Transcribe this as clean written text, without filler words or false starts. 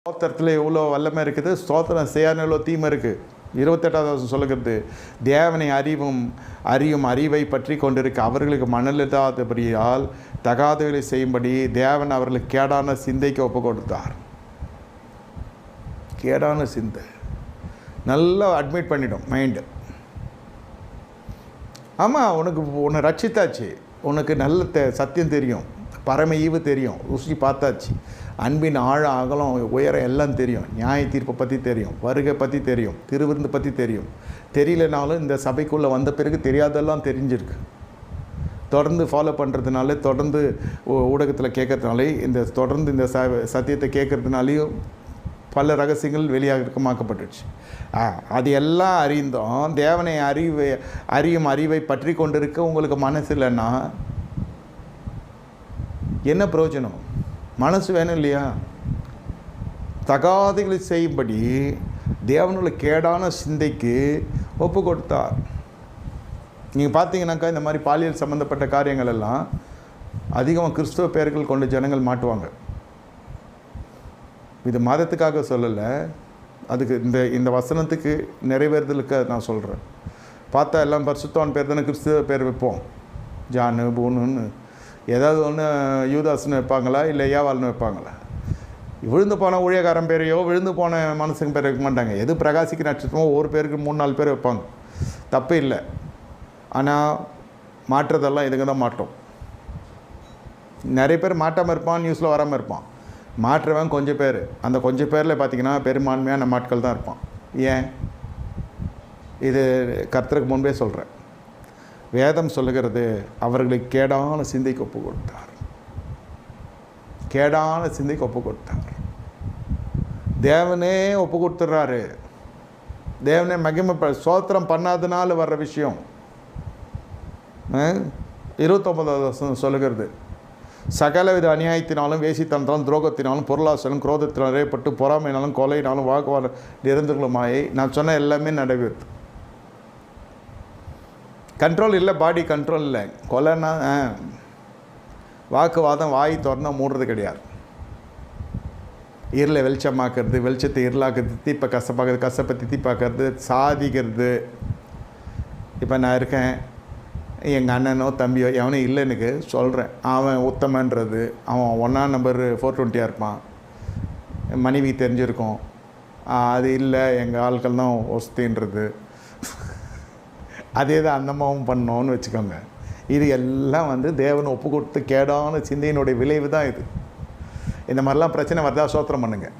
ஸ்தோத்திரத்தில் எவ்வளோ வல்லமை இருக்குது, ஸ்தோத்திரம் செய்யாத எவ்வளோ தீமை இருக்குது. 28வது வசனம் சொல்லுகிறது, தேவனை அறியும் அறிவை பற்றி கொண்டிருக்க அவர்களுக்கு மனமில்லாதபடியால் தகாதவர்களை செய்யும்படி தேவன் அவர்களுக்கு கேடான சிந்தைக்கு ஒப்பு கொடுத்தார். கேடான சிந்தை நல்லா அட்மிட் பண்ணிடும் மைண்டு. ஆமாம், உன்னை ரட்சித்தாச்சு, உனக்கு நல்ல சத்தியம் தெரியும், பரம ஈவு தெரியும், ருசி பார்த்தாச்சு, அன்பின் ஆழ அகலம் உயரம் எல்லாம் தெரியும், நியாய தீர்ப்பை பற்றி தெரியும், வருகை பற்றி தெரியும், திருவிருந்து பற்றி தெரியும். தெரியலனாலும் இந்த சபைக்குள்ளே வந்த பிறகு தெரியாதெல்லாம் தெரிஞ்சிருக்கு. தொடர்ந்து ஃபாலோ பண்ணுறதுனால, தொடர்ந்து ஊடகத்தில் கேட்கறதுனாலே, தொடர்ந்து இந்த சத்தியத்தை கேட்கறதுனாலையும் பல ரகசியங்கள் வெளியாகமாக்கப்பட்டுச்சு. அது எல்லாம் அறிந்தோம், தேவனை அறியும் அறிவை பற்றி கொண்டிருக்க உங்களுக்கு மனசு இல்லைன்னா என்ன பிரயோஜனம்? மனசு வேணும் இல்லையா? தகாதைகளை செய்யும்படி தேவனுள்ள கேடான சிந்தைக்கு ஒப்பு கொடுத்தார். நீங்கள் பார்த்தீங்கன்னாக்கா இந்த மாதிரி பாலியல் சம்மந்தப்பட்ட காரியங்கள் எல்லாம் அதிகமாக கிறிஸ்துவ பெயர்கள் கொண்டு ஜனங்கள் மாட்டுவாங்க. இது மதத்துக்காக சொல்லலை, அதுக்கு இந்த வசனத்துக்கு நிறைவேறுதலுக்கு நான் சொல்கிறேன். பார்த்தா எல்லாம் பரிசுத்தவான் பேர் தானே கிறிஸ்துவ பேர் வைப்போம். ஜானு பூனுன்னு ஏதாவது ஒன்று யூதாஸ்னு வைப்பாங்களா, இல்லை ஏவாள்னு வைப்பாங்களா? விழுந்து போன ஊழியக்காரன் பேரையோ விழுந்து போன மனுஷங்க பேர் வைக்க மாட்டாங்க. எது பிரகாசிக்கு நட்சத்திரமோ ஒரு பேருக்கு 3-4 பேர் வைப்பாங்க, தப்பு இல்லை. ஆனால் மாற்றுறதெல்லாம் இதுங்க தான் மாட்டோம். நிறைய பேர் மாட்டாமல் இருப்பான், நியூஸில் வராமல் இருப்பான். மாற்றுறவன் கொஞ்சம் பேர், அந்த கொஞ்சம் பேரில் பார்த்திங்கன்னா பெரும்பான்மையாக நம்ம ஆட்கள் தான் இருப்பான். ஏன்? இது கர்த்தருக்கு முன்பே சொல்கிறேன். வேதம் சொல்லுகிறது, அவர்களுக்கு கேடான சிந்தைக்கு ஒப்பு கொடுத்தார். கேடான சிந்தைக்கு ஒப்பு கொடுத்தார். தேவனே ஒப்பு கொடுத்துட்றாரு. தேவனே மகிமை ஸ்தோத்திரம் பண்ணாதனால வர்ற விஷயம். 29வது வசனம் சொல்லுகிறது, சகலவித அநியாயத்தினாலும் வேசித்தனத்தாலும் துரோகத்தினாலும் பொருளாசலும் குரோதத்தினால் நிறையப்பட்டு பொறாமையினாலும் கொலையினாலும் வாக்குவாதம் நிறந்துகளுமாய் நான் சொன்ன எல்லாமே நடைபெறுது. கண்ட்ரோல் இல்லை, பாடி கண்ட்ரோல் இல்லை. கொலைன்னா வாக்குவாதம் வாய் திறந்தா மூடுறது கிடையாது. இருளை வெளிச்சமாக்குறது, வெளிச்சத்தை இருளாக்குறது, தீப்பை கசப்பாக்குறது, கசப்பை தித்திப்பாக்குறது, சாதிக்கிறது. இப்போ நான் இருக்கேன், எங்கள் அண்ணனோ தம்பியோ எவனும் இல்லை எனக்கு சொல்கிறேன், அவன் உத்தமன்றது, அவன் 1ஆம் நம்பர் 420 இருப்பான், மனைவி தெரிஞ்சிருக்கும், அது இல்லை எங்கள் ஆட்கள் தான் ஒஸ்தின்றது. அதே தான் அந்தமாவும் பண்ணோன்னு வச்சுக்கோங்க. இது எல்லாம் தேவன் ஒப்பு கொடுத்து கேடான சிந்தையினுடைய விளைவு தான் இது. இந்த மாதிரிலாம் பிரச்சனை வருதா ஸ்தோத்திரம் பண்ணுங்கள்.